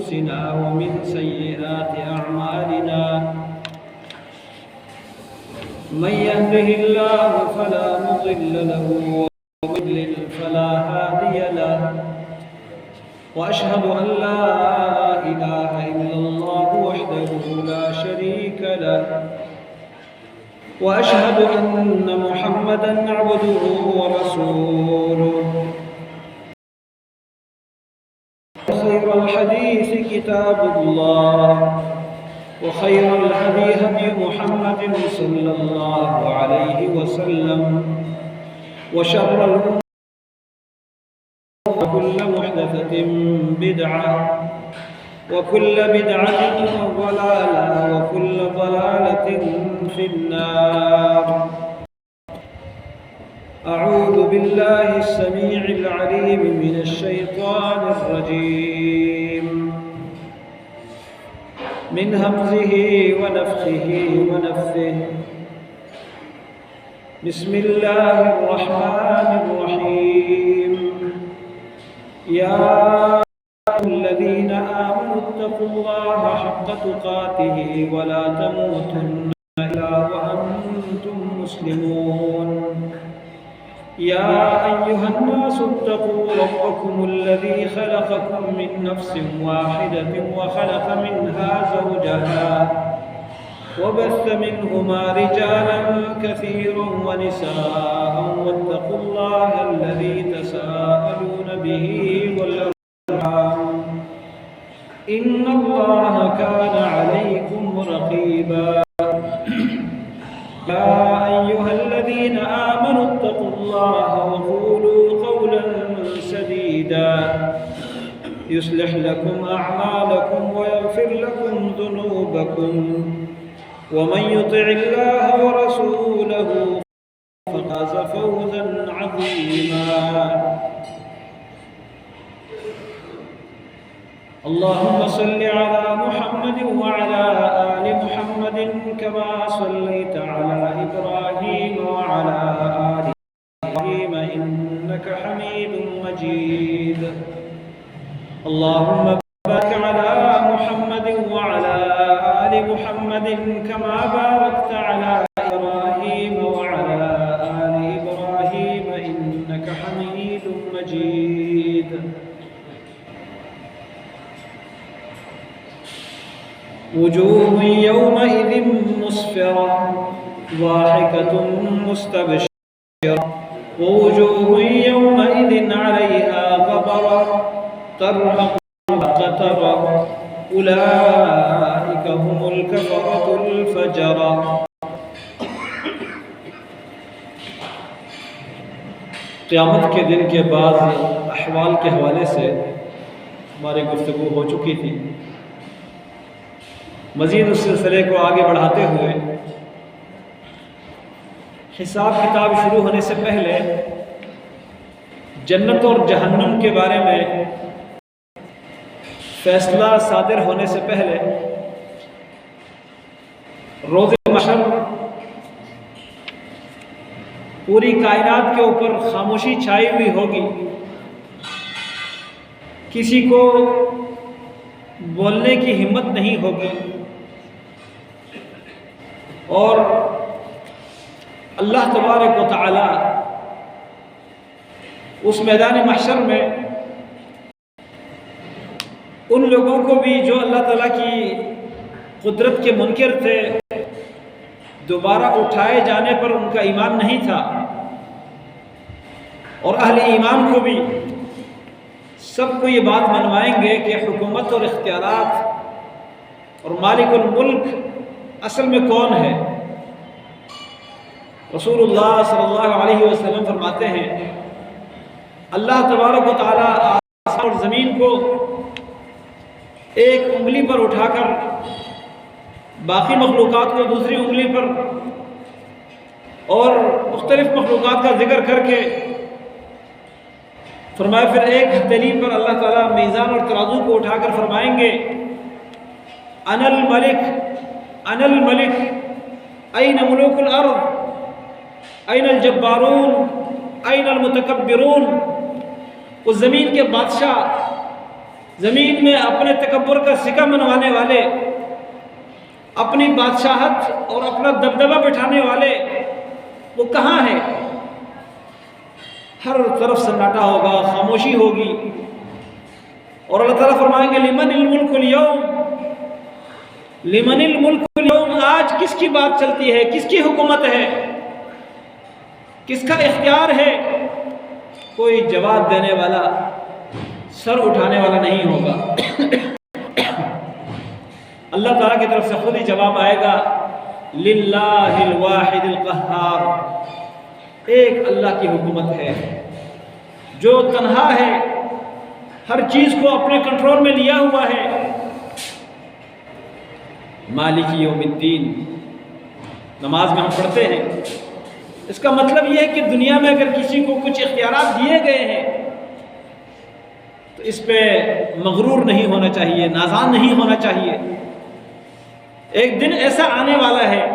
أنفسنا ومن سيئات أعمالنا من يهده الله فلا مضل له ومن يضلل فلا هادي له وأشهد أن لا إله إلا الله وحده لا شريك له وأشهد أن محمدًا عبده ورسوله خير الحديث كتاب الله وخير الهدي هدي محمد صلى الله عليه وسلم وشر الأمور وكل محدثة بدعة وكل بدعة ضلالة وكل ضلالة في النار. أعوذ بالله السميع العليم من الشيطان الرجيم من همزه ونفخه ونفثه. بسم الله الرحمن الرحيم. يا الذين آمنوا اتقوا الله حق تقاته ولا تموتن إلا وأنتم مسلمون. يا أيها الناس اتقوا ربكم الذي خلقكم من نفس واحدة وخلق منها زوجها وبث منهما رجالا كثيرا ونساء واتقوا الله الذي تساءلون به والأرحام إن الله كان عليكم رقيبا. يا أيها الذين آمنوا اتقوا الله وقولوا قولا سديدا يصلح لكم أعمالكم ويغفر لكم ذنوبكم ومن يطع الله ورسوله فقد فاز فوزا عظيما. اللهم صل على محمد وعلى آل محمد كما صليت على إبراهيم وعلى آل إبراهيم إنك حميد مجيد. اللهم بارك على محمد وعلى آل محمد كما باركت على إبراهيم وعلى آل إبراهيم إنك حميد مجيد. وجوه يومئذ مسفرة ضاحكة مستبشرة ووجوه يومئذ عليها غبرة ترهقها قترة أولئك هم الكفرة الفجرة. قیامت کے دن کے بعض احوال کے حوالے سے ہماری گفتگو ہو چکی تھی. مزید اس سلسلے کو آگے بڑھاتے ہوئے حساب کتاب شروع ہونے سے پہلے جنت اور جہنم کے بارے میں فیصلہ صادر ہونے سے پہلے روز محشر پوری کائنات کے اوپر خاموشی چھائی ہوئی ہوگی. کسی کو بولنے کی ہمت نہیں ہوگی اور اللہ تبارک و تعالی اس میدان محشر میں ان لوگوں کو بھی جو اللہ تعالیٰ کی قدرت کے منکر تھے، دوبارہ اٹھائے جانے پر ان کا ایمان نہیں تھا، اور اہل ایمان کو بھی سب کو یہ بات منوائیں گے کہ حکومت اور اختیارات اور مالک الملک اصل میں کون ہے. رسول اللہ صلی اللہ علیہ وسلم فرماتے ہیں اللہ تبارک و تعالیٰ آسمان اور زمین کو ایک انگلی پر اٹھا کر باقی مخلوقات کو دوسری انگلی پر اور مختلف مخلوقات کا ذکر کر کے فرمایا پھر ایک ہتھیلی پر اللہ تعالیٰ میزان اور ترازو کو اٹھا کر فرمائیں گے انا الملک انا الملک این ملوک الارض این الجبارون این المتکبرون. اس زمین کے بادشاہ زمین میں اپنے تکبر کا سکہ منوانے والے، اپنی بادشاہت اور اپنا دبدبہ بٹھانے والے وہ کہاں ہیں؟ ہر طرف سناٹا ہوگا، خاموشی ہوگی، اور اللہ تعالیٰ فرمائیں گے لمن الملک اليوم، لمن الملک اليوم، آج کس کی بات چلتی ہے، کس کی حکومت ہے، کس کا اختیار ہے؟ کوئی جواب دینے والا، سر اٹھانے والا نہیں ہوگا۔ اللہ تعالیٰ کی طرف سے خود ہی جواب آئے گا، للہ الواحد القہار، ایک اللہ کی حکومت ہے جو تنہا ہے، ہر چیز کو اپنے کنٹرول میں لیا ہوا ہے۔ مالک یوم الدین، نماز میں ہم پڑھتے ہیں، اس کا مطلب یہ ہے کہ دنیا میں اگر کسی کو کچھ اختیارات دیے گئے ہیں تو اس پہ مغرور نہیں ہونا چاہیے، نازان نہیں ہونا چاہیے۔ ایک دن ایسا آنے والا ہے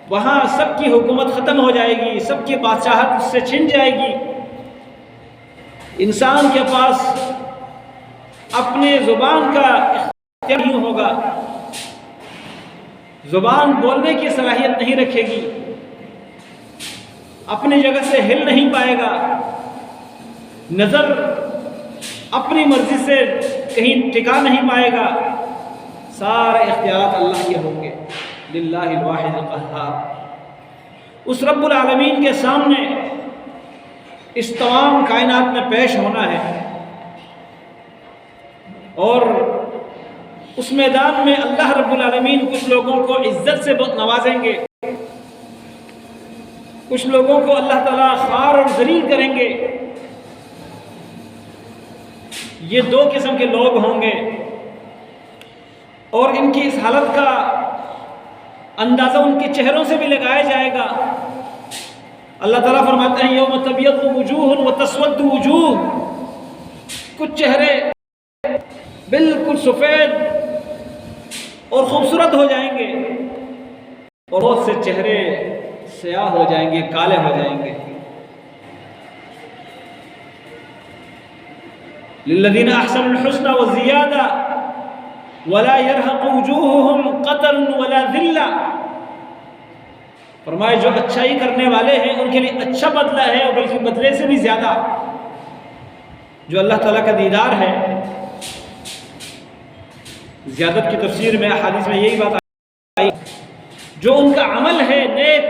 وہاں سب کی حکومت ختم ہو جائے گی، سب کی بادشاہت اس سے چھن جائے گی، انسان کے پاس اپنے زبان کا اختیار نہیں ہوگا، زبان بولنے کی صلاحیت نہیں رکھے گی، اپنی جگہ سے ہل نہیں پائے گا، نظر اپنی مرضی سے کہیں ٹکا نہیں پائے گا، سارے اختیارات اللہ کے ہوں گے۔ للہ الواحد القہار، اس رب العالمین کے سامنے اس تمام کائنات میں پیش ہونا ہے، اور اس میدان میں اللہ رب العالمین کچھ لوگوں کو عزت سے بہت نوازیں گے، کچھ لوگوں کو اللہ تعالیٰ خوار اور ذلیل کریں گے۔ یہ دو قسم کے لوگ ہوں گے، اور ان کی اس حالت کا اندازہ ان کے چہروں سے بھی لگایا جائے گا۔ اللہ تعالیٰ فرماتے ہیں یوم تبیض وجوہ وتسود وجوہ، کچھ چہرے بالکل سفید اور خوبصورت ہو جائیں گے، اور بہت سے چہرے سیاہ ہو جائیں گے، کالے ہو جائیں گے۔ للذین احسنوا الحسنى وزیادہ ولا يرهق وجوههم قتر ولا ذلہ، فرمائے جو اچھائی کرنے والے ہیں ان کے لیے اچھا بدلہ ہے، اور بلکہ بدلے سے بھی زیادہ جو اللہ تعالیٰ کا دیدار ہے۔ زیادت کی تفسیر میں حدیث میں یہی بات آئی، جو ان کا عمل ہے نیک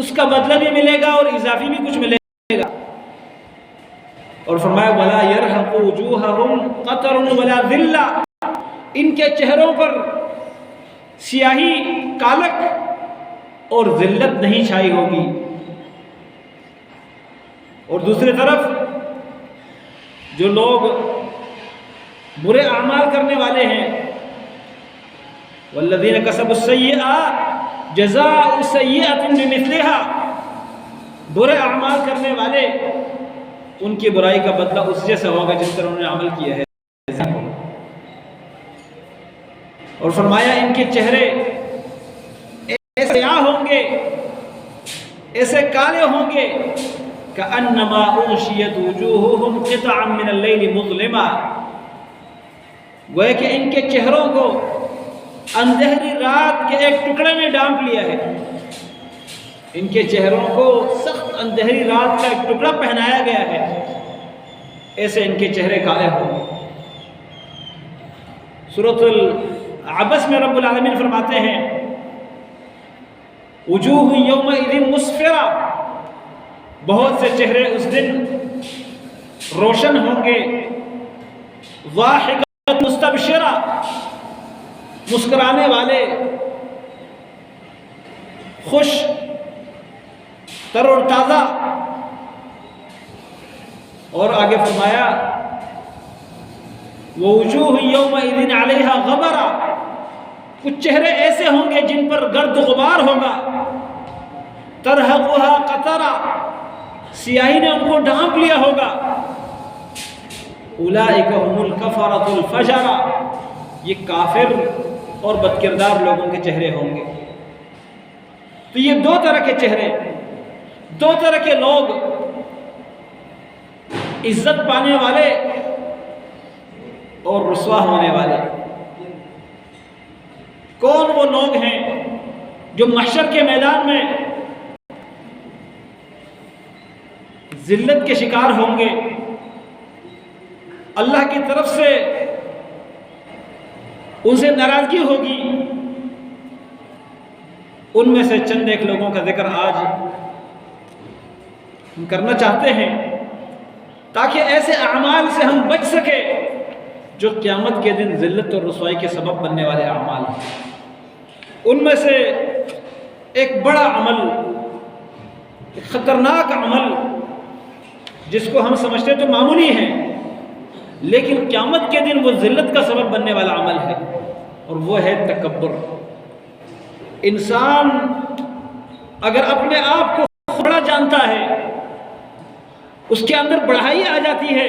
اس کا بدلہ بھی ملے گا اور اضافی بھی کچھ ملے گا، اور فرمایا وَلَا يَرْهَقُ وُجُوهَهُمْ قَتَرٌ وَلَا ذِلَّةٌ، ان کے چہروں پر سیاہی، کالک اور ذلت نہیں چھائی ہوگی۔ اور دوسری طرف جو لوگ برے اعمال کرنے والے ہیں، والذین کسبوا السیئات جزاء سیئۃ بمثلها، برے اعمال کرنے والے ان کی برائی کا بدلہ اس جیسا ہوگا جس طرح انہوں نے عمل کیا ہے۔ اور فرمایا ان کے چہرے ایسے سیاہ ہوں گے، ایسے کالے ہوں گے، کأنما اغشیت وجوہہم قطعا من اللیل مظلما، گویا کہ ان کے چہروں کو اندھیری رات کے ایک ٹکڑے نے ڈانپ لیا ہے، ان کے چہروں کو سخت اندھیری رات کا ایک ٹکڑا پہنایا گیا ہے، ایسے ان کے چہرے کالے ہوں گے۔ سورۃ العبس میں رب العالمین فرماتے ہیں وجوہ یومئذ مسفرہ، بہت سے چہرے اس دن روشن ہوں گے، ضاحکۃ مستبشرہ، مسکرانے والے، خوش، تر اور تازہ۔ اور آگے فرمایا ووجوہ یومئذ علیہا غبرہ، کچھ چہرے ایسے ہوں گے جن پر گرد و غبار ہوگا، ترہقھا قطرہ، سیاہی نے ان کو ڈھانپ لیا ہوگا، اولئک هم الکفرۃ الفجرہ، یہ کافر اور بدکردار لوگوں کے چہرے ہوں گے۔ تو یہ دو طرح کے چہرے، دو طرح کے لوگ، عزت پانے والے اور رسوا ہونے والے۔ کون وہ لوگ ہیں جو محشر کے میدان میں ذلت کے شکار ہوں گے، اللہ کی طرف سے ان سے ناراضگی ہوگی؟ ان میں سے چند ایک لوگوں کا ذکر آج ہم کرنا چاہتے ہیں تاکہ ایسے اعمال سے ہم بچ سکے جو قیامت کے دن ذلت اور رسوائی کے سبب بننے والے اعمال ہیں۔ ان میں سے ایک بڑا عمل، ایک خطرناک عمل جس کو ہم سمجھتے تو معمولی ہیں، لیکن قیامت کے دن وہ ذلت کا سبب بننے والا عمل ہے، اور وہ ہے تکبر۔ انسان اگر اپنے آپ کو بڑا جانتا ہے، اس کے اندر بڑائی آ جاتی ہے،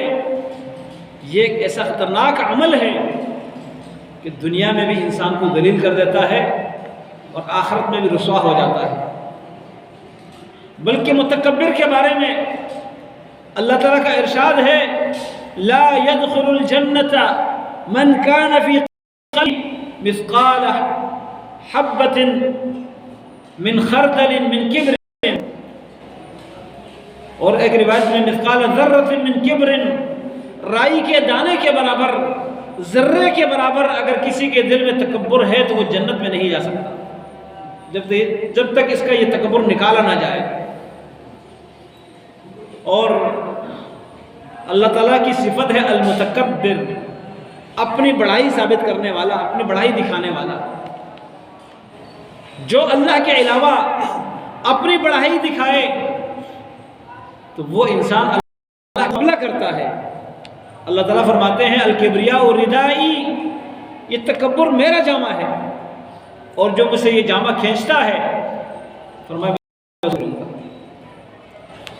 یہ ایک ایسا خطرناک عمل ہے کہ دنیا میں بھی انسان کو ذلیل کر دیتا ہے اور آخرت میں بھی رسوا ہو جاتا ہے۔ بلکہ متکبر کے بارے میں اللہ تعالیٰ کا ارشاد ہے، لا يدخل الجنة من كان في قلبه مثقال حبة من خردل من کبر، اور ایک روایت میں مثقال ذرة من کبر، رائی کے دانے کے برابر، ذرے کے برابر اگر کسی کے دل میں تکبر ہے تو وہ جنت میں نہیں جا سکتا جب تک اس کا یہ تکبر نکالا نہ جائے۔ اور اللہ تعالیٰ کی صفت ہے المتکبر، اپنی بڑائی ثابت کرنے والا، اپنی بڑائی دکھانے والا۔ جو اللہ کے علاوہ اپنی بڑائی دکھائے تو وہ انسان اللہ کا مقابلہ کرتا ہے۔ اللہ تعالیٰ فرماتے ہیں الکبریاء ردائی، یہ تکبر میرا جامہ ہے، اور جو مجھ سے یہ جامہ کھینچتا ہے فرمایا۔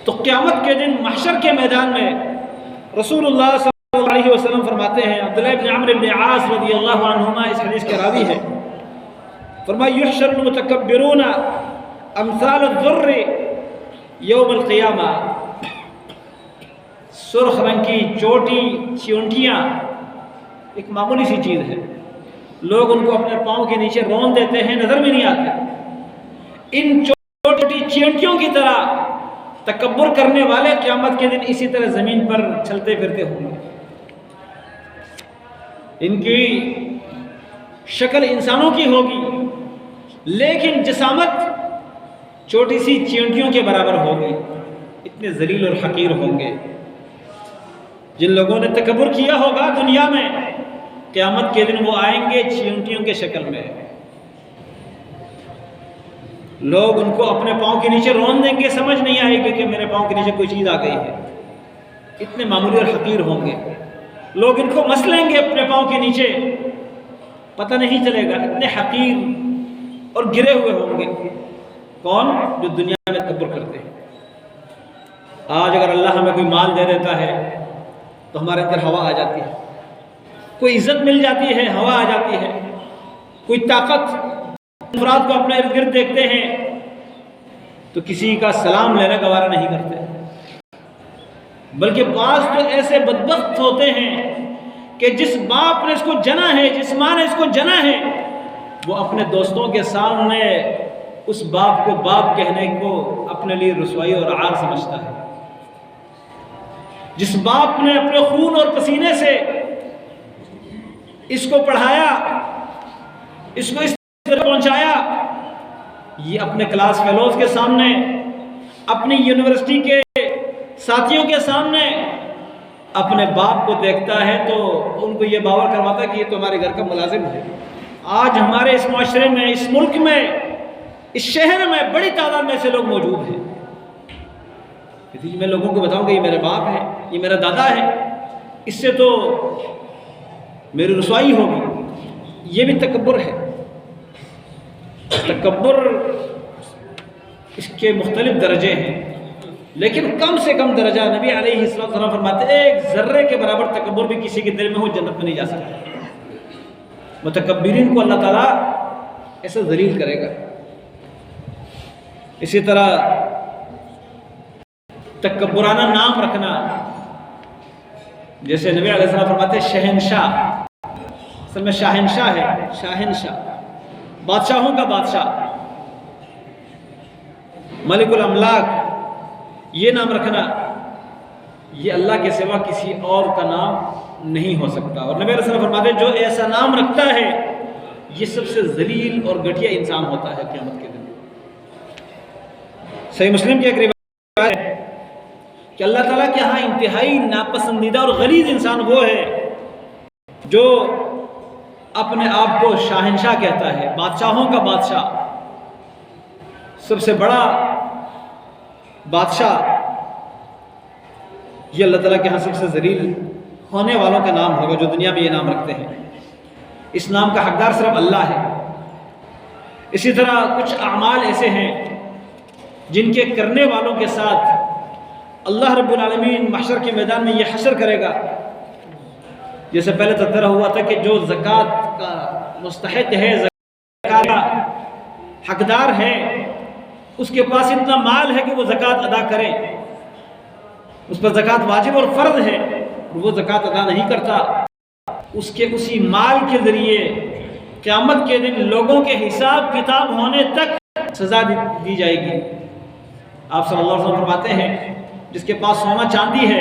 تو قیامت کے دن محشر کے میدان میں رسول اللہ صلی اللہ علیہ وسلم فرماتے ہیں، عبداللہ بن عمرو بن عاص رضی اللہ عنہما اس حدیث کے راوی ہے، فرمایا یحشر المتکبرون امثال الذر یوم القیامہ، سرخ رنگ کی چوٹی چیونٹیاں ایک معمولی سی چیز ہے، لوگ ان کو اپنے پاؤں کے نیچے رون دیتے ہیں، نظر بھی نہیں آتے۔ ان چھوٹی چیونٹیوں کی طرح تکبر کرنے والے قیامت کے دن اسی طرح زمین پر چلتے پھرتے ہوں گے۔ ان کی شکل انسانوں کی ہوگی، لیکن جسامت چھوٹی سی چیونٹیوں کے برابر ہوگی، اتنے ذلیل اور حقیر ہوں گے۔ جن لوگوں نے تکبر کیا ہوگا دنیا میں، قیامت کے دن وہ آئیں گے چیونٹیوں کے شکل میں، لوگ ان کو اپنے پاؤں کے نیچے رون دیں گے، سمجھ نہیں آئے گی کہ میرے پاؤں کے نیچے کوئی چیز آ گئی ہے، اتنے معمولی اور حقیر ہوں گے۔ لوگ ان کو مس لیں گے اپنے پاؤں کے نیچے، پتہ نہیں چلے گا، اتنے حقیر اور گرے ہوئے ہوں گے۔ کون؟ جو دنیا میں تکبر کرتے ہیں۔ آج اگر اللہ ہمیں کوئی مال دے دیتا ہے تو ہمارے اندر ہوا آ جاتی ہے، کوئی عزت مل جاتی ہے، ہوا آ جاتی ہے، کوئی طاقت، افراد کو اپنے ارد گرد دیکھتے ہیں تو کسی کا سلام لینا گوارا نہیں کرتے، بلکہ بعض تو ایسے بدبخت ہوتے ہیں کہ جس باپ نے اس کو جنا ہے، جس ماں نے اس کو جنا ہے، وہ اپنے دوستوں کے سامنے اس باپ کو باپ کہنے کو اپنے لیے رسوائی اور عار سمجھتا ہے۔ جس باپ نے اپنے خون اور پسینے سے اس کو پڑھایا، اس کو اس طرح پہنچایا، یہ اپنے کلاس فیلوز کے سامنے، اپنی یونیورسٹی کے ساتھیوں کے سامنے اپنے باپ کو دیکھتا ہے تو ان کو یہ باور کرواتا ہے کہ یہ تو ہمارے گھر کا ملازم ہے۔ آج ہمارے اس معاشرے میں، اس ملک میں، اس شہر میں بڑی تعداد میں ایسے لوگ موجود ہیں۔ میں لوگوں کو بتاؤں گا یہ میرا باپ ہے، یہ میرا دادا ہے، اس سے تو میری رسوائی ہوگی۔ یہ بھی تکبر ہے۔ تکبر اس کے مختلف درجے ہیں، لیکن کم سے کم درجہ نبی علیہ السلام فرماتے ہیں ایک ذرے کے برابر تکبر بھی کسی کے دل میں ہو جنت میں نہیں جا سکتا۔ متکبرین کو اللہ تعالیٰ ایسا ذلیل کرے گا۔ اسی طرح تکبرانہ نام رکھنا، جیسے نبی علیہ السلام فرماتے ہیں شہنشاہ، اصل میں شاہنشاہ ہے، شاہنشاہ، بادشاہوں کا بادشاہ، ملک الاملاک، یہ نام رکھنا یہ اللہ کے سوا کسی اور کا نام نہیں ہو سکتا۔ اور نبی علیہ السلام فرماتے ہیں جو ایسا نام رکھتا ہے یہ سب سے ذلیل اور گھٹیا انسان ہوتا ہے قیامت کے دن۔ صحیح مسلم کی ایک روایت ہے کہ اللہ تعالیٰ کے ہاں انتہائی ناپسندیدہ اور غلیظ انسان وہ ہے جو اپنے آپ کو شاہنشاہ کہتا ہے، بادشاہوں کا بادشاہ، سب سے بڑا بادشاہ۔ یہ اللہ تعالیٰ کے ہاں سب سے ذلیل ہونے والوں کا نام ہوگا جو دنیا میں یہ نام رکھتے ہیں۔ اس نام کا حقدار صرف اللہ ہے۔ اسی طرح کچھ اعمال ایسے ہیں جن کے کرنے والوں کے ساتھ اللہ رب العالمین محشر کے میدان میں یہ حشر کرے گا۔ جیسے پہلے تذکرہ ہوا تھا کہ جو زکوٰۃ کا مستحق ہے، زکوٰۃ کا حقدار ہے، اس کے پاس اتنا مال ہے کہ وہ زکوٰۃ ادا کرے، اس پر زکوٰۃ واجب اور فرض ہے، اور وہ زکوٰۃ ادا نہیں کرتا، اس کے اسی مال کے ذریعے قیامت کے دن لوگوں کے حساب کتاب ہونے تک سزا دی جائے گی۔ آپ صلی اللہ علیہ وسلم فرماتے ہیں جس کے پاس سونا چاندی ہے،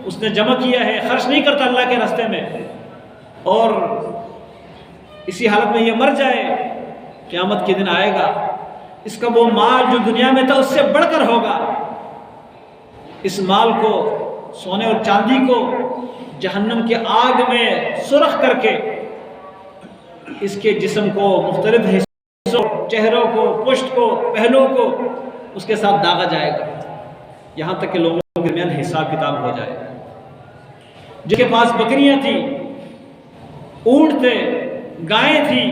اس نے جمع کیا ہے، خرچ نہیں کرتا اللہ کے راستے میں، اور اسی حالت میں یہ مر جائے، قیامت کے دن آئے گا، اس کا وہ مال جو دنیا میں تھا اس سے بڑھ کر ہوگا۔ اس مال کو، سونے اور چاندی کو جہنم کے آگ میں سرخ کر کے اس کے جسم کو مختلف حصوں، چہروں کو، پشت کو، پہلوں کو اس کے ساتھ داغا جائے گا، یہاں تک کہ لوگوں کے درمیان حساب کتاب ہو جائے گا۔ جن کے پاس بکریاں تھیں، اونٹ تھے، گائیں تھیں،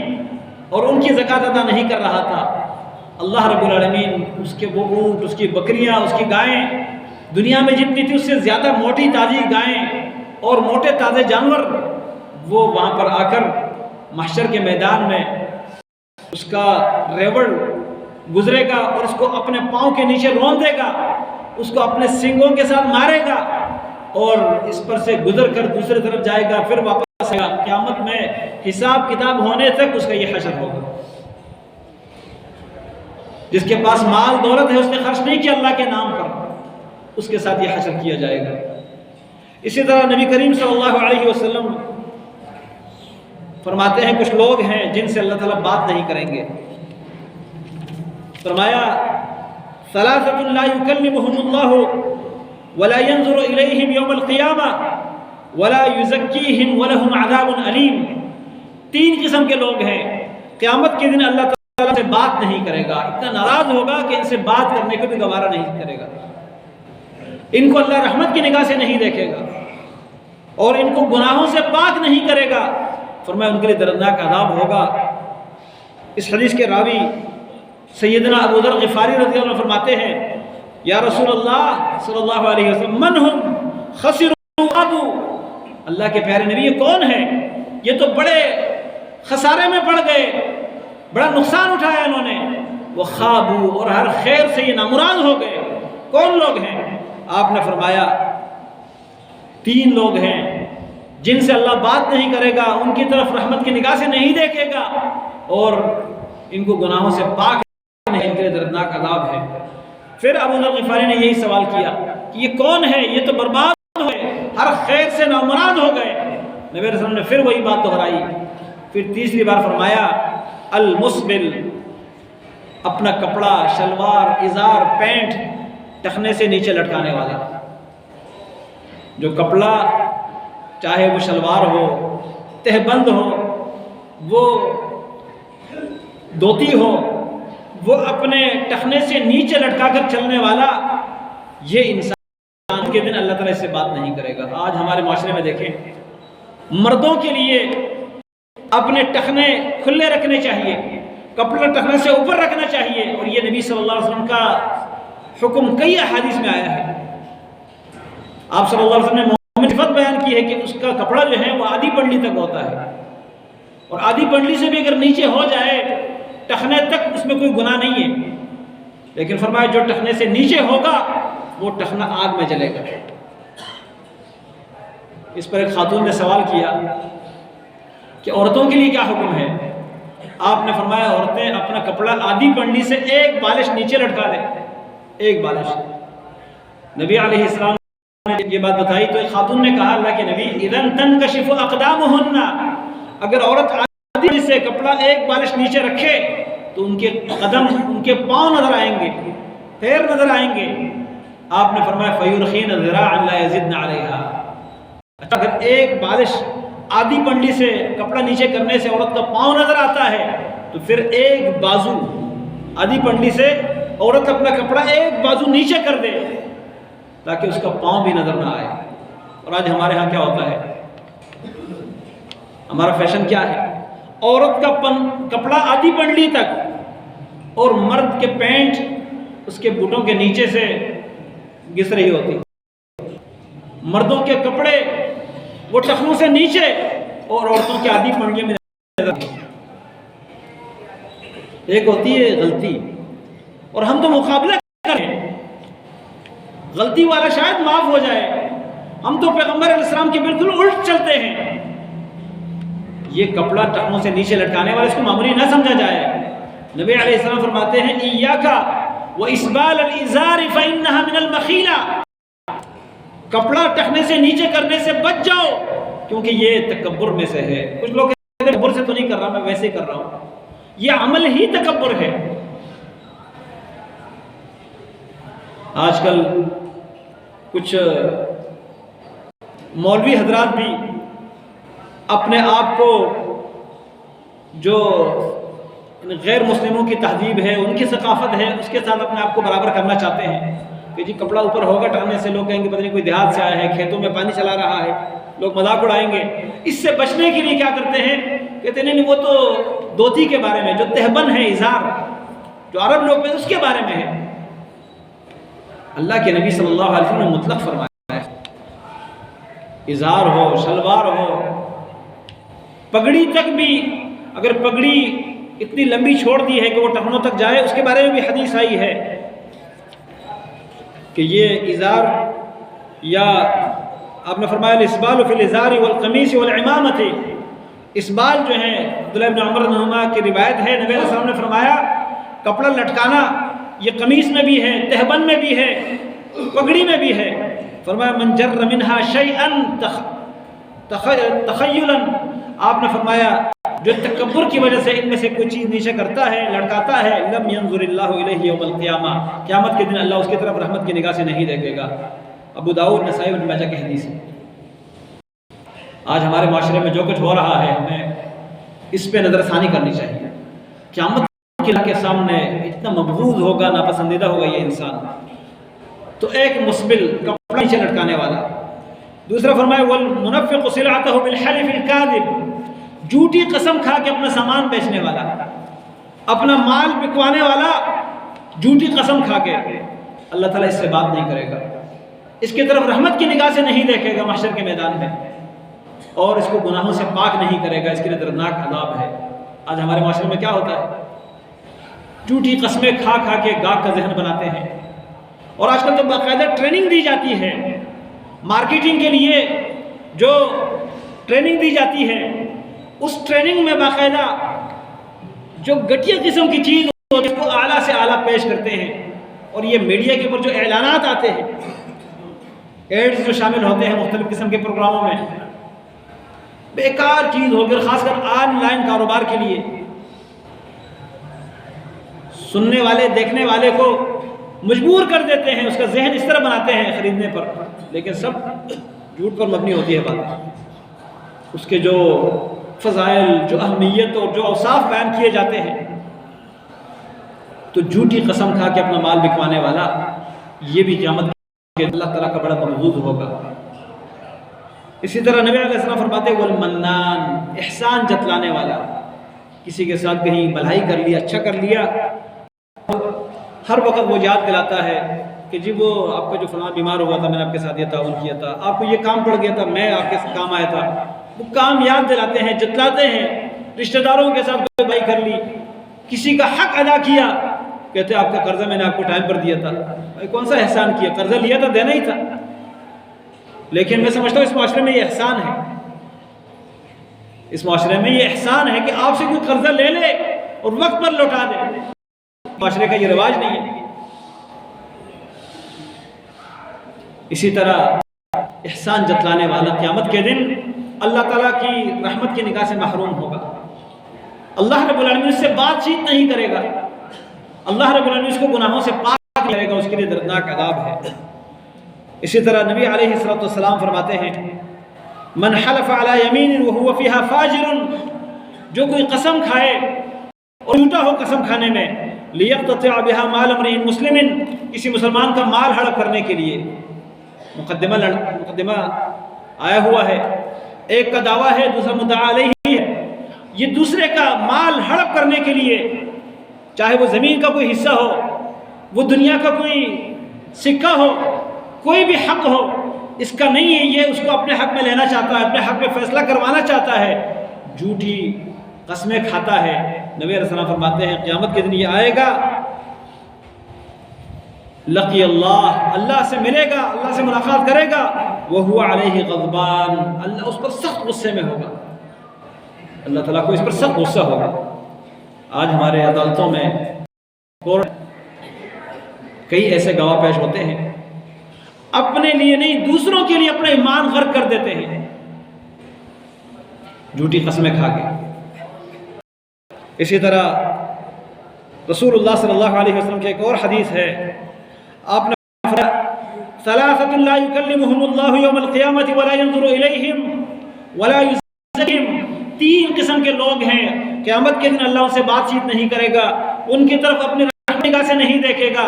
اور ان کی زکوٰۃ ادا نہیں کر رہا تھا، اللہ رب العالمین اس کے وہ اونٹ، اس کی بکریاں، اس کی گائیں دنیا میں جتنی تھی اس سے زیادہ موٹی تازی گائیں اور موٹے تازے جانور وہ وہاں پر آ کر محشر کے میدان میں اس کا ریوڑ گزرے گا اور اس کو اپنے پاؤں کے نیچے رون دے گا، اس کو اپنے سنگوں کے ساتھ مارے گا اور اس پر سے گزر کر دوسری طرف جائے گا، پھر واپس آئے گا۔ قیامت میں حساب کتاب ہونے تک اس کا یہ حشر ہوگا۔ جس کے پاس مال دولت ہے، اس نے خرچ نہیں کیا اللہ کے نام پر، اس کے ساتھ یہ حشر کیا جائے گا۔ اسی طرح نبی کریم صلی اللہ علیہ وسلم فرماتے ہیں کچھ لوگ ہیں جن سے اللہ تعالیٰ بات نہیں کریں گے۔ فرمایا ثلاثۃ لا یکلمہم اللہ ولا ينظر الیہم یوم القیامہ ولا یزکیہم ولہم عذاب علیم۔ تین قسم کے لوگ ہیں، قیامت کے دن اللہ تعالیٰ سے بات نہیں کرے گا، اتنا ناراض ہوگا کہ ان سے بات کرنے کو بھی گوارا نہیں کرے گا، ان کو اللہ رحمت کی نگاہ سے نہیں دیکھے گا اور ان کو گناہوں سے پاک نہیں کرے گا۔ فرمایا ان کے لیے دردناک عذاب ہوگا۔ اس حدیث کے راوی سیدنا ابو ذر غفاری رضی اللہ عنہ فرماتے ہیں یا رسول اللہ صلی اللہ علیہ وسلم من ہم خسروا ابو، اللہ کے پیارے نبی یہ کون ہے؟ یہ تو بڑے خسارے میں پڑ گئے، بڑا نقصان اٹھایا انہوں نے، وہ خابو اور ہر خیر سے یہ نامراد ہو گئے۔ کون لوگ ہیں؟ آپ نے فرمایا تین لوگ ہیں جن سے اللہ بات نہیں کرے گا، ان کی طرف رحمت کی نگاہ سے نہیں دیکھے گا اور ان کو گناہوں سے پاک نہیں، ان کے لیے دردناک عذاب ہے۔ پھر ابو ذر غفاری نے یہی سوال کیا کہ یہ کون ہے؟ یہ تو برباد ہوئے، ہر خیر سے نامراد ہو گئے۔ نبی علیہ السلام نے پھر وہی بات دہرائی۔ پھر تیسری بار فرمایا المسبل، اپنا کپڑا، شلوار، ازار، پینٹ ٹخنے سے نیچے لٹکانے والا، جو کپڑا چاہے وہ شلوار ہو، تہ بند ہو، وہ دھوتی ہو، وہ اپنے ٹخنے سے نیچے لٹکا کر چلنے والا، یہ انسان کے دن اللہ تعالیٰ اس سے بات نہیں کرے گا۔ آج ہمارے معاشرے میں دیکھیں، مردوں کے لیے اپنے ٹخنے کھلے رکھنے چاہیے، کپڑا ٹخنے سے اوپر رکھنا چاہیے، اور یہ نبی صلی اللہ علیہ وسلم کا حکم کئی احادیث میں آیا ہے۔ آپ صلی اللہ علیہ وسلم نے مومن کی صفت بیان کی ہے کہ اس کا کپڑا جو ہے وہ آدھی پنڈلی تک ہوتا ہے، اور آدھی پنڈلی سے بھی اگر نیچے ہو جائے ٹخنے تک اس میں کوئی گناہ نہیں ہے، لیکن فرمایا جو ٹخنے سے نیچے ہوگا وہ ٹخنا آگ میں جلے گا۔ اس پر ایک خاتون نے سوال کیا، کہ عورتوں کے لیے کیا حکم ہے؟ آپ نے فرمایا عورتیں اپنا کپڑا آدھی پنڈلی سے ایک بالش نیچے لٹکا دیں، ایک بالش۔ نبی علیہ السلام نے یہ بات بتائی تو ایک خاتون نے کہا اللہ کے نبی اذن تنکشف اقدامہن، اگر عورت آدھی پنڈلی سے کپڑا ایک بالش نیچے رکھے تو ان کے قدم، ان کے پاؤں نظر آئیں گے، پیر نظر آئیں گے۔ آپ نے فرمایا فیرخین ذراعا لا یزدن علیہا، اگر ایک بالش آدھی پنڈلی سے کپڑا نیچے کرنے سے عورت کا پاؤں نظر آتا ہے تو پھر ایک بازو آدھی پنڈلی سے عورت اپنا کپڑا ایک بازو نیچے کر دے تاکہ اس کا پاؤں بھی نظر نہ آئے۔ اور آج ہمارے ہاں کیا ہوتا ہے، ہمارا فیشن کیا ہے، عورت کا کپڑا آدھی پنڈلی تک اور مرد کے پینٹ اس کے بٹوں کے نیچے سے گھس رہی ہوتی، مردوں کے کپڑے وہ ٹخنوں سے نیچے اور عورتوں کی آدھی پنڈلی میں نظر۔ ایک ہوتی ہے غلطی اور ہم تو مقابلہ کریں، غلطی والا شاید معاف ہو جائے، ہم تو پیغمبر علیہ السلام کے بالکل الٹ چلتے ہیں۔ یہ کپڑا ٹخنوں سے نیچے لٹکانے والے اس کو معمولی نہ سمجھا جائے۔ نبی علیہ السلام فرماتے ہیں ایاکا واسبال الازار فانها من المخیلہ، کپڑا ٹخنے سے نیچے کرنے سے بچ جاؤ کیونکہ یہ تکبر میں سے ہے۔ کچھ لوگ کہتے ہیں تکبر سے تو نہیں کر رہا، میں ویسے ہی کر رہا ہوں، یہ عمل ہی تکبر ہے۔ آج کل کچھ مولوی حضرات بھی اپنے آپ کو جو غیر مسلموں کی تہذیب ہے، ان کی ثقافت ہے، اس کے ساتھ اپنے آپ کو برابر کرنا چاہتے ہیں کہ جی کپڑا اوپر ہوگا ٹانگنے سے لوگ کہیں گے پتہ نہیں کوئی دیہات سے آیا ہے، کھیتوں میں پانی چلا رہا ہے، لوگ مذاق اڑائیں گے۔ اس سے بچنے کے لیے کیا کرتے ہیں، کہتے ہیں نہیں وہ تو دھوتی کے بارے میں، جو تہبند ہے ازار جو عرب لوگ میں اس کے بارے میں ہے۔ اللہ کے نبی صلی اللہ علیہ وسلم نے مطلق فرمایا ہے ازار ہو، شلوار ہو، پگڑی تک بھی، اگر پگڑی اتنی لمبی چھوڑ دی ہے کہ وہ ٹخنوں تک جائے، اس کے بارے میں بھی حدیث آئی ہے کہ یہ ازار، یا آپ نے فرمایا الاسبال فی الازار والقمیص والعمامۃ، اسبال جو ہیں عبداللہ بن عمر عنہما کی روایت ہے، نبی علیہ السلام نے فرمایا کپڑا لٹکانا یہ قمیص میں بھی ہے، تہبند میں بھی ہے، پگڑی میں بھی ہے۔ فرمایا من جر منها شیئا تخیلا، آپ نے فرمایا جو تکبر کی وجہ سے ان میں سے کوئی چیز نیچے کرتا ہے، لڑکاتا ہے، لم ينظر اللہ الیہ یوم القیامہ، قیامت کے دن اللہ اس کی طرف رحمت کی نگاہ سے نہیں دیکھے گا۔ ابو داؤد، نسائی، ابن ماجہ کی حدیث ہے۔ آج ہمارے معاشرے میں جو کچھ ہو رہا ہے ہمیں اس پہ نظر ثانی کرنی چاہیے۔ قیامت کے اللہ کے سامنے اتنا مبغوض ہوگا، ناپسندیدہ ہوگا یہ انسان۔ تو ایک مسبل کپڑا نیچے لٹکانے والا، دوسرا فرمایا والمنفق سلعته بالحلف الكاذب، جھوٹی قسم کھا کے اپنا سامان بیچنے والا، اپنا مال بکوانے والا جھوٹی قسم کھا کے، اللہ تعالیٰ اس سے بات نہیں کرے گا، اس کی طرف رحمت کی نگاہ سے نہیں دیکھے گا محشر کے میدان میں، اور اس کو گناہوں سے پاک نہیں کرے گا، اس کے لیے دردناک عذاب ہے۔ آج ہمارے معاشرے میں کیا ہوتا ہے، جھوٹی قسمیں کھا کھا کے گاہک کا ذہن بناتے ہیں، اور آج کل تو باقاعدہ ٹریننگ دی جاتی ہے مارکیٹنگ کے لیے، جو ٹریننگ دی جاتی ہے اس ٹریننگ میں باقاعدہ جو گھٹیا قسم کی چیز ہوتی ہے اس کو اعلیٰ سے اعلیٰ پیش کرتے ہیں، اور یہ میڈیا کے اوپر جو اعلانات آتے ہیں، ایڈز جو شامل ہوتے ہیں مختلف قسم کے پروگراموں میں، بیکار چیز ہوگی، اور خاص کر آن لائن کاروبار کے لیے سننے والے دیکھنے والے کو مجبور کر دیتے ہیں، اس کا ذہن اس طرح بناتے ہیں خریدنے پر، لیکن سب جھوٹ پر مبنی ہوتی ہے بات۔ اس کے جو فضائل، جو اہمیت اور جو اوصاف بیان کیے جاتے ہیں، تو جھوٹی قسم کھا کے اپنا مال بکوانے والا یہ بھی قیامت کے اللہ تعالیٰ کا بڑا مبغوض ہوگا۔ اسی طرح نبی علیہ السلام فرماتے ہیں والمنان، احسان جتلانے والا، کسی کے ساتھ کہیں بھلائی کر لیا، اچھا کر لیا، ہر وقت وہ یاد دلاتا ہے کہ جی وہ آپ کا جو فلاں بیمار ہوا تھا میں نے آپ کے ساتھ یہ تعاون کیا تھا، آپ کو یہ کام پڑ گیا تھا میں آپ کے کام آیا تھا، وہ کام یاد دلاتے ہیں، جتلاتے ہیں۔ رشتہ داروں کے ساتھ کوئی بھائی کر لی، کسی کا حق ادا کیا، کہتے ہیں آپ کا قرضہ میں نے آپ کو ٹائم پر دیا تھا، بھائی کون سا احسان کیا، قرضہ لیا تھا، دینا ہی تھا، لیکن میں سمجھتا ہوں اس معاشرے میں یہ احسان ہے۔ اس معاشرے میں یہ احسان ہے کہ آپ سے کوئی قرضہ لے لے اور وقت پر لوٹا دے، معاشرے کا یہ رواج نہیں ہے۔ اسی طرح احسان جتلانے والا قیامت کے دن اللہ تعالیٰ کی رحمت کی نگاہ سے محروم ہوگا، اللہ رب العالمین اس سے بات چیت نہیں کرے گا، اللہ رب العالمین اس کو گناہوں سے پاک کرے گا، اس کے لیے دردناک عذاب ہے۔ اسی طرح نبی علیہ السلام فرماتے ہیں من حلف علی یمین وہو فیہا فاجر، جو کوئی قسم کھائے اور جھوٹا ہو قسم کھانے میں، لیقتطع بہا مال امرئ مسلم، کسی مسلمان کا مال ہڑپ کرنے کے لیے، مقدمہ آیا ہوا ہے، ایک کا دعویٰ ہے دوسرا مدعا علیہ ہے، یہ دوسرے کا مال ہڑپ کرنے کے لیے، چاہے وہ زمین کا کوئی حصہ ہو، وہ دنیا کا کوئی سکہ ہو، کوئی بھی حق ہو، اس کا نہیں ہے، یہ اس کو اپنے حق میں لینا چاہتا ہے، اپنے حق میں فیصلہ کروانا چاہتا ہے، جھوٹی قسمیں کھاتا ہے۔ نبی علیہ السلام فرماتے ہیں قیامت کے دن یہ آئے گا، لقی اللہ، اللہ سے ملے گا، اللہ سے ملاقات کرے گا، وہو علیہ غضبان، اللہ اس پر سخت غصے میں ہوگا، اللہ تعالیٰ کو اس پر سخت غصہ ہوگا۔ آج ہمارے عدالتوں میں کئی ایسے گواہ پیش ہوتے ہیں، اپنے لیے نہیں دوسروں کے لیے اپنا ایمان غرق کر دیتے ہیں جھوٹی قسمیں کھا کے۔ اسی طرح رسول اللہ صلی اللہ علیہ وسلم کی ایک اور حدیث ہے، آپ نے فرمایا ثلاثۃ لا یکلمہم اللہ یوم القیامۃ ولا ینظر الیہم ولا یزکیہم، تین قسم کے لوگ ہیں قیامت کے دن اللہ ان سے بات چیت نہیں کرے گا، ان کی طرف اپنی نگاہ سے نہیں دیکھے گا،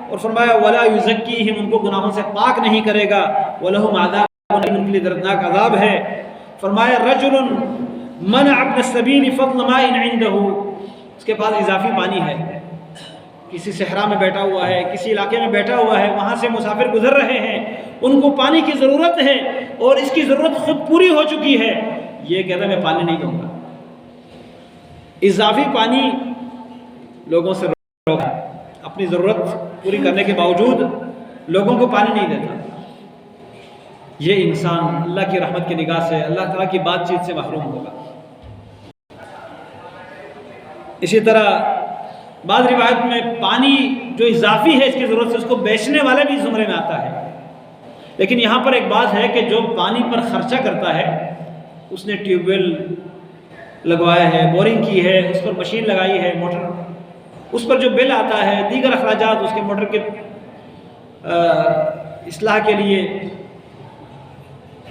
اور فرمایا ولا یزکیہم، ان کو گناہوں سے پاک نہیں کرے گا، ولہم عذاب، ان کے لیے دردناک عذاب ہے۔ فرمایا رجل منع ابن السبیل فضل ماء عنده، اس کے پاس اضافی پانی ہے، کسی صحرا میں بیٹھا ہوا ہے، کسی علاقے میں بیٹھا ہوا ہے، وہاں سے مسافر گزر رہے ہیں، ان کو پانی کی ضرورت ہے اور اس کی ضرورت خود پوری ہو چکی ہے، یہ کہتا ہے میں پانی نہیں دوں گا، اضافی پانی لوگوں سے روکا، اپنی ضرورت پوری کرنے کے باوجود لوگوں کو پانی نہیں دیتا، یہ انسان اللہ کی رحمت کی نگاہ سے، اللہ تعالیٰ کی بات چیت سے محروم ہوگا۔ اسی طرح بعض روایت میں پانی جو اضافی ہے اس کی ضرورت سے اس کو بیچنے والے بھی زمرے میں آتا ہے، لیکن یہاں پر ایک بات ہے کہ جو پانی پر خرچہ کرتا ہے، اس نے ٹیوب ویل لگوایا ہے، بورنگ کی ہے، اس پر مشین لگائی ہے، موٹر، اس پر جو بل آتا ہے، دیگر اخراجات اس کے موٹر کے اصلاح کے لیے،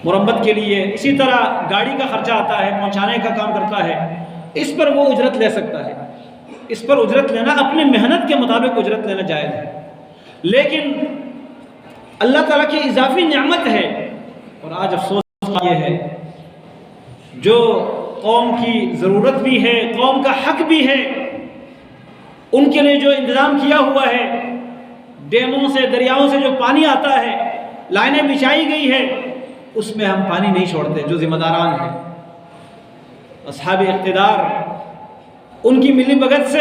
مرمت کے لیے، اسی طرح گاڑی کا خرچہ آتا ہے، پہنچانے کا کام کرتا ہے، اس پر وہ اجرت لے سکتا ہے، اس پر اجرت لینا اپنی محنت کے مطابق اجرت لینا جائز ہے، لیکن اللہ تعالیٰ کی اضافی نعمت ہے، اور آج افسوس یہ ہے جو قوم کی ضرورت بھی ہے، قوم کا حق بھی ہے، ان کے لیے جو انتظام کیا ہوا ہے، ڈیموں سے، دریاؤں سے جو پانی آتا ہے، لائنیں بچھائی گئی ہے، اس میں ہم پانی نہیں چھوڑتے، جو ذمہ داران ہیں اصحاب اقتدار، ان کی ملی بھگت سے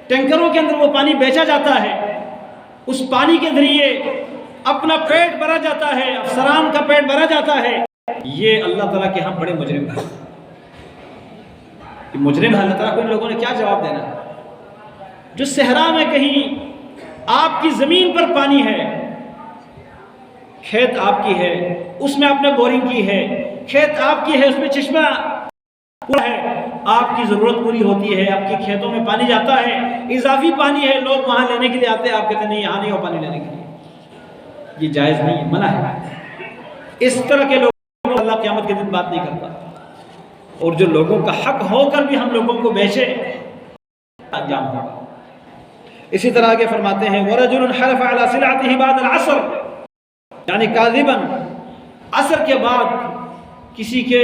ٹینکروں کے اندر وہ پانی بیچا جاتا ہے، اس پانی کے ذریعے اپنا پیٹ بھرا جاتا ہے، افسران کا پیٹ بھرا جاتا ہے، یہ اللہ تعالیٰ کے ہاں بڑے مجرم ہیں۔ مجرم اللہ تعالیٰ کو ان لوگوں نے کیا جواب دینا ہے؟ جو صحرا میں کہیں آپ کی زمین پر پانی ہے، کھیت آپ کی ہے، اس میں آپ نے بورنگ کی ہے، کھیت آپ کی ہے، اس میں چشمہ پورا ہے، آپ کی ضرورت پوری ہوتی ہے، آپ کے کھیتوں میں پانی جاتا ہے، اضافی پانی ہے، لوگ وہاں لینے کے لیے آتے ہیں، آپ کہتے ہیں نہیں یہاں نہیں ہو پانی لینے کے لیے، یہ جائز نہیں ہے، منع ہے۔ اس طرح کے لوگوں کو اللہ قیامت کے دن بات نہیں کرتا، اور جو لوگوں کا حق ہو کر بھی ہم لوگوں کو بیچے، انجام ہوگا۔ اسی طرح آگے فرماتے ہیں وَرَجُلٌ حَلَفَ عَلَى صِلْعَتِهِ بَعْدَ الْعَصْرِ، یعنی کاذباً، عصر کے بعد کسی کے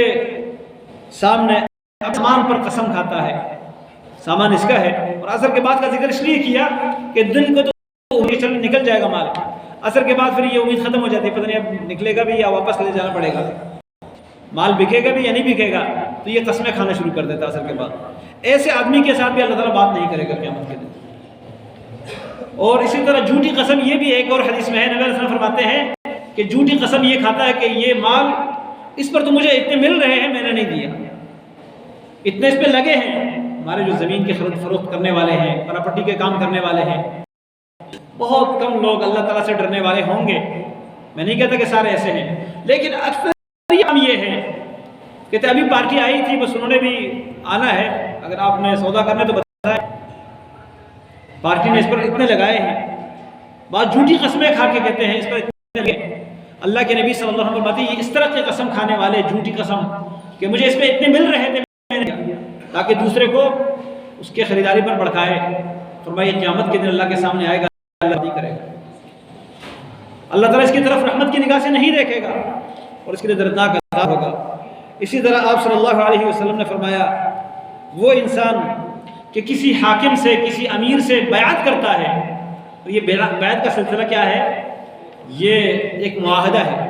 سامنے سامان پر قسم کھاتا ہے، سامان اس کا ہے، اور عصر کے بعد کا ذکر اس لیے کیا کہ دن کو تو چل نکل جائے گا مال، عصر کے بعد پھر یہ امید ختم ہو جاتی ہے، پتہ نہیں اب نکلے گا بھی یا واپس لے جانا پڑے گا، مال بکے گا بھی یا نہیں بکے گا، تو یہ قسمیں کھانا شروع کر دیتا ہے عصر کے بعد۔ ایسے آدمی کے ساتھ بھی اللہ تعالیٰ بات نہیں کرے گا قیامت کے دن۔ اور اسی طرح جھوٹی قسم، یہ بھی ایک اور حدیث میں ہے، نبی علیہ السلام فرماتے ہیں کہ جھوٹی قسم یہ کھاتا ہے کہ یہ مال اس پر تو مجھے اتنے مل رہے ہیں، میں نے نہیں دیا، اتنے اس پہ لگے ہیں، ہمارے جو زمین کی خرید فروخت کرنے والے ہیں، پراپرٹی کے کام کرنے والے ہیں، بہت کم لوگ اللہ تعالیٰ سے ڈرنے والے ہوں گے. میں نہیں کہتا کہ سارے ایسے ہیں، لیکن اکثر یہ ہے کہ ابھی پارٹی آئی تھی، بس انہوں نے بھی آنا ہے، اگر آپ نے سودا کرنا تو بتائیں. پارٹی نے اس پر اتنے لگائے ہیں، بعض جھوٹی قسمیں کھا کے کہتے ہیں اس پر اتنے لگے. اللہ کے نبی صلی اللہ علیہ وسلم فرماتے ہیں اس طرح کی قسم کھانے والے، جھوٹی قسم کہ مجھے اس پہ اتنے مل رہے تھے تاکہ دوسرے کو اس کے خریداری پر بڑھائے. فرمایا قیامت کے دن اللہ کے سامنے آئے گا، اللہ نہیں کرے گا، اللہ تعالیٰ اس کی طرف رحمت کی نگاہ سے نہیں دیکھے گا اور اس کے لیے دردناک عذاب ہوگا. اسی طرح آپ صلی اللہ علیہ وسلم نے فرمایا وہ انسان کہ کسی حاکم سے، کسی امیر سے بیعت کرتا ہے، اور یہ بیعت کا سلسلہ کیا ہے؟ یہ ایک معاہدہ ہے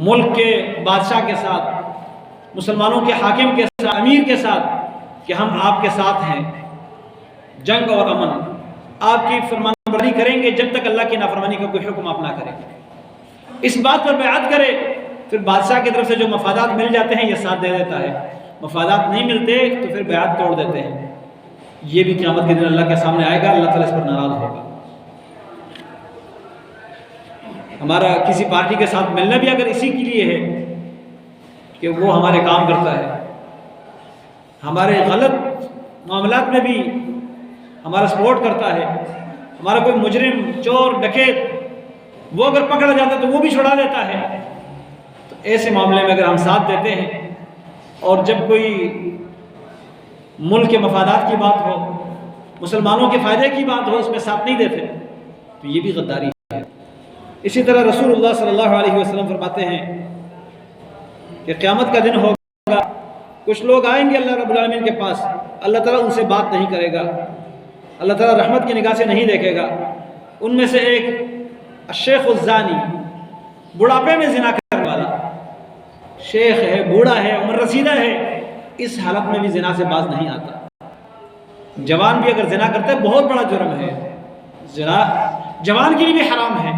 ملک کے بادشاہ کے ساتھ، مسلمانوں کے حاکم کے ساتھ، امیر کے ساتھ، کہ ہم آپ کے ساتھ ہیں، جنگ اور امن، آپ کی فرمان برداری کریں گے جب تک اللہ کی نافرمانی کا کوئی حکم آپ نہ کریں. اس بات پر بیعت کرے، پھر بادشاہ کی طرف سے جو مفادات مل جاتے ہیں یہ ساتھ دے دیتا ہے، مفادات نہیں ملتے تو پھر بیعت توڑ دیتے ہیں. یہ بھی قیامت کے دن اللہ کے سامنے آئے گا، اللہ تعالیٰ اس پر ناراض ہوگا. ہمارا کسی پارٹی کے ساتھ ملنا بھی اگر اسی کے لیے ہے کہ وہ ہمارے کام کرتا ہے، ہمارے غلط معاملات میں بھی ہمارا سپورٹ کرتا ہے، ہمارا کوئی مجرم، چور، ڈکیت وہ اگر پکڑا جاتا ہے تو وہ بھی چھڑا دیتا ہے، تو ایسے معاملے میں اگر ہم ساتھ دیتے ہیں اور جب کوئی ملک کے مفادات کی بات ہو، مسلمانوں کے فائدے کی بات ہو، اس میں ساتھ نہیں دیتے تو یہ بھی غداری ہے. اسی طرح رسول اللہ صلی اللہ علیہ وسلم فرماتے ہیں کہ قیامت کا دن ہوگا، کچھ لوگ آئیں گے اللہ رب العالمین کے پاس، اللہ تعالیٰ ان سے بات نہیں کرے گا، اللہ تعالیٰ رحمت کی نگاہ سے نہیں دیکھے گا. ان میں سے ایک الشیخ الزانی، بڑھاپے میں زنا کرنے والا شیخ ہے، بوڑھا ہے، عمر رسیدہ ہے، اس حالت میں بھی زنا سے باز نہیں آتا. جوان بھی اگر زنا کرتا ہے بہت بڑا جرم ہے، زنا جوان کے لیے بھی حرام ہے،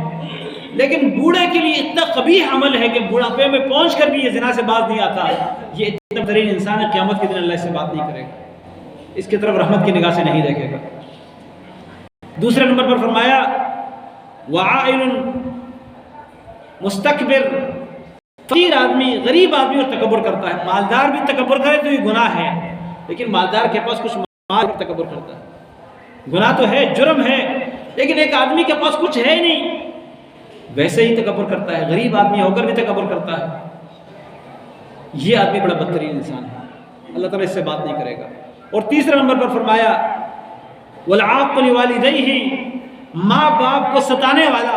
لیکن بوڑھے کے لیے اتنا قبیح عمل ہے کہ بوڑھاپے میں پہنچ کر بھی یہ زنا سے باز نہیں آتا. یہ اتنا بہترین انسان ہے، قیامت کے دن اللہ سے بات نہیں کرے گا، اس کی طرف رحمت کی نگاہ سے نہیں دیکھے گا. دوسرے نمبر پر فرمایا وعائل مستکبر، فقیر آدمی، غریب آدمی اور تکبر کرتا ہے. مالدار بھی تکبر کرے تو یہ گناہ ہے، لیکن مالدار کے پاس کچھ مال تکبر کرتا ہے، گناہ تو ہے، جرم ہے، لیکن ایک آدمی کے پاس کچھ ہے نہیں ویسے ہی تکبر کرتا ہے، غریب آدمی ہو کر بھی تکبر کرتا ہے. یہ آدمی بڑا بدترین انسان ہے، اللہ تعالیٰ اس سے بات نہیں کرے گا. اور تیسرے نمبر پر فرمایا والعاق لوالدیہ، ماں باپ کو ستانے والا،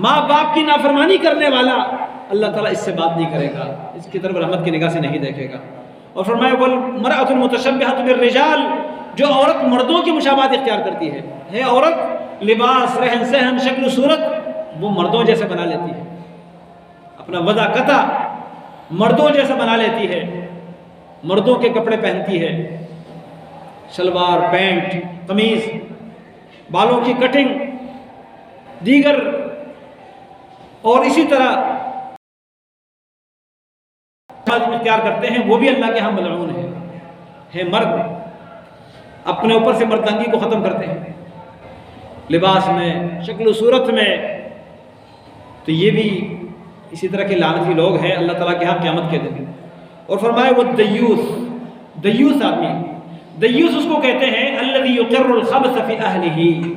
ماں باپ کی نافرمانی کرنے والا، اللہ تعالیٰ اس سے بات نہیں کرے گا، اس کی طرف رحمت کی نگاہ سے نہیں دیکھے گا. اور فرمایا والمرأۃ المتشبہۃ بالرجال، جو عورت مردوں کی مشابہت اختیار کرتی ہے عورت، لباس، رہن سہن، شکل و صورت وہ مردوں جیسے بنا لیتی ہے، اپنا وضع قطع مردوں جیسا بنا لیتی ہے، مردوں کے کپڑے پہنتی ہے، شلوار، پینٹ، قمیض، بالوں کی کٹنگ، دیگر، اور اسی طرح اختیار کرتے ہیں، وہ بھی اللہ کے ہاں ملعون ہے. مرد اپنے اوپر سے مردانگی کو ختم کرتے ہیں لباس میں، شکل و صورت میں، تو یہ بھی اسی طرح کے لعنتی لوگ ہیں اللہ تعالیٰ کے ہاں قیامت کے دن. اور فرمایا وہ دیوس آدمی، دیوس اس کو کہتے ہیں الذی یقر الخبث فی اہلہ،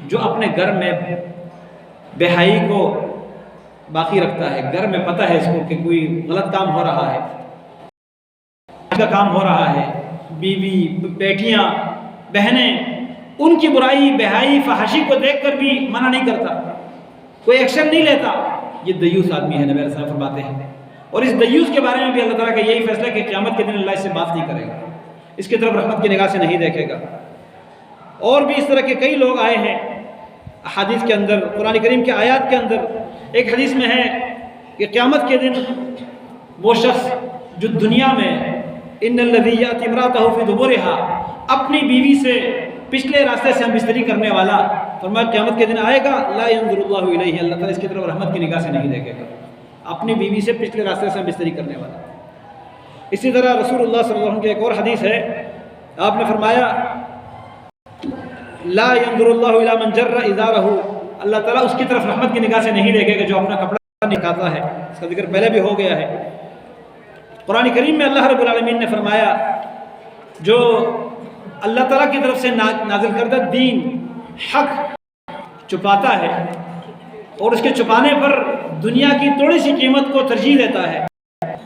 جو اپنے گھر میں بے حیائی کو باقی رکھتا ہے، گھر میں پتہ ہے اس کو کہ کوئی غلط کام ہو رہا ہے، کا کام ہو رہا ہے، بیوی، بیٹیاں، بہنیں، ان کی برائی، بے حیائی، فحاشی کو دیکھ کر بھی منع نہیں کرتا، کوئی ایکشن نہیں لیتا، یہ دیوس آدمی ہے، نبی علیہ السلام فرماتے ہیں. اور اس دیوس کے بارے میں بھی اللہ تعالیٰ کا یہی فیصلہ ہے کہ قیامت کے دن اللہ اس سے بات نہیں کرے گا، اس کی طرف رحمت کی نگاہ سے نہیں دیکھے گا. اور بھی اس طرح کے کئی لوگ آئے ہیں احادیث کے اندر، قرآن کریم کے آیات کے اندر. ایک حدیث میں ہے کہ قیامت کے دن وہ شخص جو دنیا میں ان الذی یأتی امرأتہ فی دبرہا، اپنی بیوی سے پچھلے راستے سے ہم بستری کرنے والا، فرمایا قیامت کے دن آئے گا لا ينظر اللہ الیہ، اللہ تعالیٰ اس کی طرف رحمت کی نگاہ سے نہیں دیکھے گا، اپنی بیوی سے پچھلے راستے سے ہم بستری کرنے والا. اسی طرح رسول اللہ صلی اللہ علیہ وسلم کی ایک اور حدیث ہے، آپ نے فرمایا لا ينظر اللہ الی من جر ازارہ، اللہ تعالیٰ اس کی طرف رحمت کی نگاہ سے نہیں دیکھے گا جو اپنا کپڑا نکالتا ہے، اس کا ذکر پہلے بھی ہو گیا ہے۔ قرآن کریم میں اللہ رب العالمین نے فرمایا جو اللہ تعالیٰ کی طرف سے نازل کردہ دین حق چھپاتا ہے اور اس کے چھپانے پر دنیا کی تھوڑی سی قیمت کو ترجیح دیتا ہے،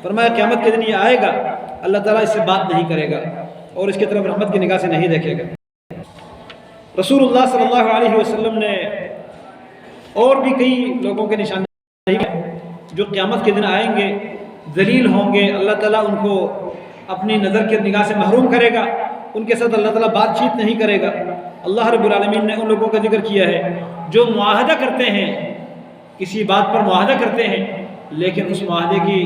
فرمایا قیامت کے دن یہ آئے گا اللہ تعالیٰ اس سے بات نہیں کرے گا اور اس کی طرف رحمت کی نگاہ سے نہیں دیکھے گا۔ رسول اللہ صلی اللہ علیہ وسلم نے اور بھی کئی لوگوں کے نشانے جو قیامت کے دن آئیں گے، ذلیل ہوں گے، اللہ تعالیٰ ان کو اپنی نظر کی نگاہ سے محروم کرے گا، ان کے ساتھ اللہ تعالیٰ بات چیت نہیں کرے گا۔ اللہ رب العالمین نے ان لوگوں کا ذکر کیا ہے جو معاہدہ کرتے ہیں، کسی بات پر معاہدہ کرتے ہیں لیکن اس معاہدے کی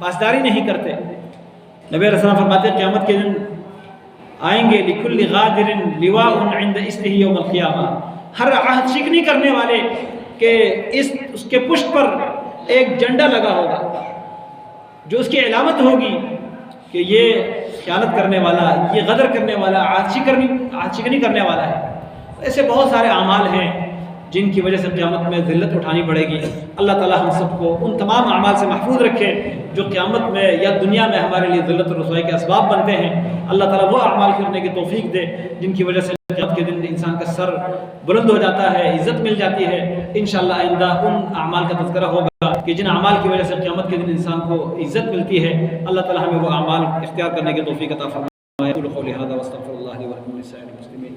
پاسداری نہیں کرتے۔ نبی علیہ السلام فرماتے ہیں قیامت کے دن آئیں گے لکل غادر لواء عند استه یوم القیامہ، ہر عہد شکنی کرنے والے کہ اس کے پشت پر ایک جھنڈا لگا ہوگا جو اس کی علامت ہوگی کہ یہ خیانت کرنے والا، یہ غدر کرنے والا، عہد شکنی کرنے والا ہے۔ ایسے بہت سارے اعمال ہیں جن کی وجہ سے قیامت میں ذلت اٹھانی پڑے گی۔ اللہ تعالیٰ ہم سب کو ان تمام اعمال سے محفوظ رکھے جو قیامت میں یا دنیا میں ہمارے لیے ذلت اور رسوائی کے اسباب بنتے ہیں۔ اللہ تعالیٰ وہ اعمال کرنے کی توفیق دے جن کی وجہ سے قیامت کے دن انسان کا سر بلند ہو جاتا ہے، عزت مل جاتی ہے۔ انشاءاللہ آئندہ ان اعمال کا تذکرہ ہوگا کہ جن اعمال کی وجہ سے قیامت کے دن انسان کو عزت ملتی ہے۔ اللہ تعالیٰ ہمیں وہ اعمال اختیار کرنے کی توفیق عطا فرمائے۔ اقول قولی ھذا واستغفر اللہ لی ولکم ولسائر المسلمین۔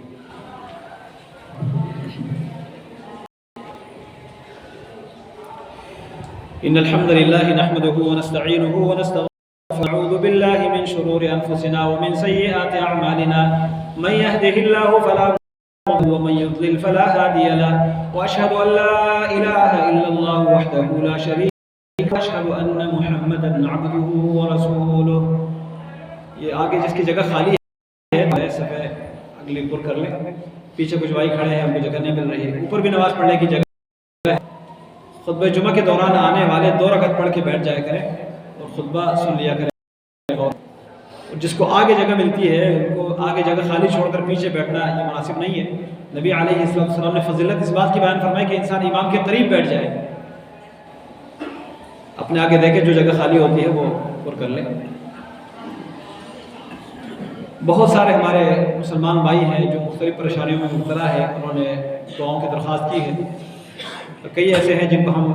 ان الحمد لله نحمده ونستعينه ونستغفره ونعوذ بالله من شرور انفسنا ومن سيئات اعمالنا من يهده الله فلا مضل له ومن يضلل فلا هادي له واشهد ان لا اله الا الله وحده لا شريك له واشهد ان محمدا عبده ورسوله۔ یہ آگے جس کی جگہ خالی ہے صفحہ اگلی پر کر لیں، پیچھے کچھ بھائی کھڑے ہیں ہم کو جگہ نہیں مل رہی ہے، اوپر بھی نماز پڑھنے کی جگہ۔ خطبہ جمعہ کے دوران آنے والے 2 رکعت پڑھ کے بیٹھ جایا کریں اور خطبہ سن لیا کریں، اور جس کو آگے جگہ ملتی ہے ان کو آگے جگہ خالی چھوڑ کر پیچھے بیٹھنا یہ مناسب نہیں ہے۔ نبی علیہ السلام نے فضیلت اس بات کی بیان فرمائی کہ انسان امام کے قریب بیٹھ جائے، اپنے آگے دیکھے جو جگہ خالی ہوتی ہے وہ پر کر لیں۔ بہت سارے ہمارے مسلمان بھائی ہیں جو مختلف پریشانیوں میں مبتلا ہے، انہوں نے دعاؤں کی درخواست کی ہے۔ کئی ایسے ہیں جن کو ہم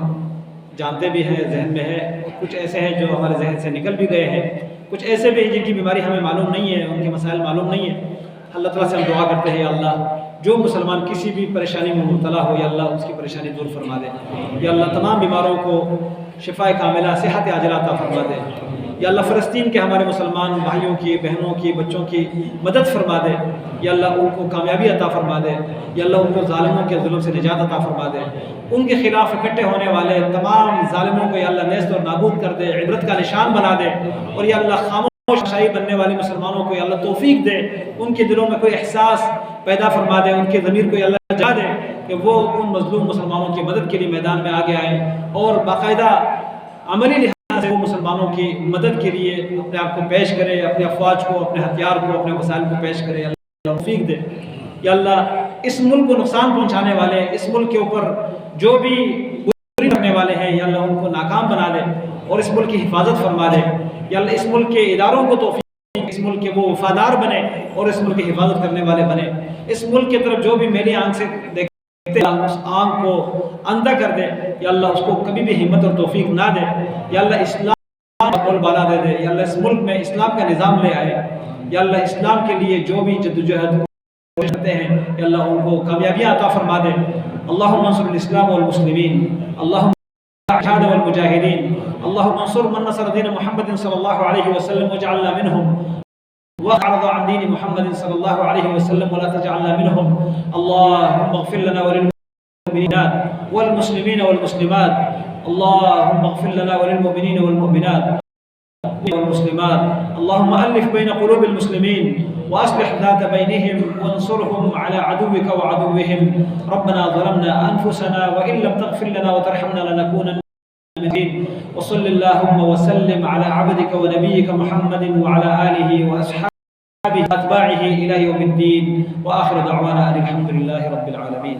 جانتے بھی ہیں، ذہن میں ہے، اور کچھ ایسے ہیں جو ہمارے ذہن سے نکل بھی گئے ہیں، کچھ ایسے بھی ہیں جن کی بیماری ہمیں معلوم نہیں ہے، ان کے مسائل معلوم نہیں ہے۔ اللہ تعالیٰ سے ہم دعا کرتے ہیں یا اللہ جو مسلمان کسی بھی پریشانی میں مبتلا ہو یا اللہ اس کی پریشانی دور فرما دے، یا اللہ تمام بیماروں کو شفا کاملہ صحت عاجلہ عطا فرما دے، یا اللہ فلسطین کے ہمارے مسلمان بھائیوں کی، بہنوں کی، بچوں کی مدد فرما دے، یا اللہ ان کو کامیابی عطا فرما دے، یا اللہ ان کو ظالموں کے ظلم سے نجات عطا فرما دے، ان کے خلاف اکٹھے ہونے والے تمام ظالموں کو یا اللہ نیست اور نابود کر دے، عبرت کا نشان بنا دے، اور یا اللہ خاموش شاہی بننے والے مسلمانوں کو یا اللہ توفیق دے، ان کے دلوں میں کوئی احساس پیدا فرما دے، ان کے ضمیر کو یا اللہ جا دے کہ وہ ان مظلوم مسلمانوں کی مدد کے لیے میدان میں آگے آئیں، اور باقاعدہ عملی لحاظ سے وہ مسلمانوں کی مدد کے لیے اپنے آپ کو پیش کرے، اپنے افواج کو، اپنے ہتھیار کو، اپنے وسائل کو پیش کرے، یا اللہ توفیق دے۔ یا اللہ اس ملک کو نقصان پہنچانے والے، اس ملک کے اوپر جو بھی بری کرنے والے ہیں یا اللہ ان کو ناکام بنا دے اور اس ملک کی حفاظت فرما دے۔ یا اللہ اس ملک کے اداروں کو توفیق، اس ملک کے وہ وفادار بنے اور اس ملک کی حفاظت کرنے والے بنے۔ اس ملک کی طرف جو بھی میری آنکھ سے دیکھتے ہیں اس آنکھ کو اندھا کر دے، یا اللہ اس کو کبھی بھی ہمت اور توفیق نہ دے۔ یا اللہ اسلام کا بول بالا دے دے، یا اللہ اس ملک میں اسلام کا نظام لے آئے۔ یا اللہ اسلام کے لیے جو بھی جدوجہد کرتے ہیں یا اللہ ان کو کامیابیاں عطا فرما دے۔ اللہم انصر الاسلام والمسلمین، اللہم الجہاد والمجاہدین، اللہم انصر من نصر دین محمد صلی اللہ علیہ وسلم واجعلنا منہم، واعرض عن دین محمد صلی اللہ علیہ وسلم ولا تجعلنا منہم۔ اللہم اغفر لنا وللمؤمنات والمسلمین والمسلمات، اللہم اغفر لنا وللمؤمنین والمؤمنات والمسلمات، اللهم ألف بين قلوب المسلمين وأصلح ذات بينهم وانصرهم على عدوك وعدوهم. ربنا ظلمنا أنفسنا وإن لم تغفر لنا وترحمنا لنكونن من الخاسرين. وصل اللهم وسلم على عبدك ونبيك محمد وعلى آله وأصحابه وأتباعه إلى يوم الدين، وآخر دعوانا أن الحمد لله رب العالمين.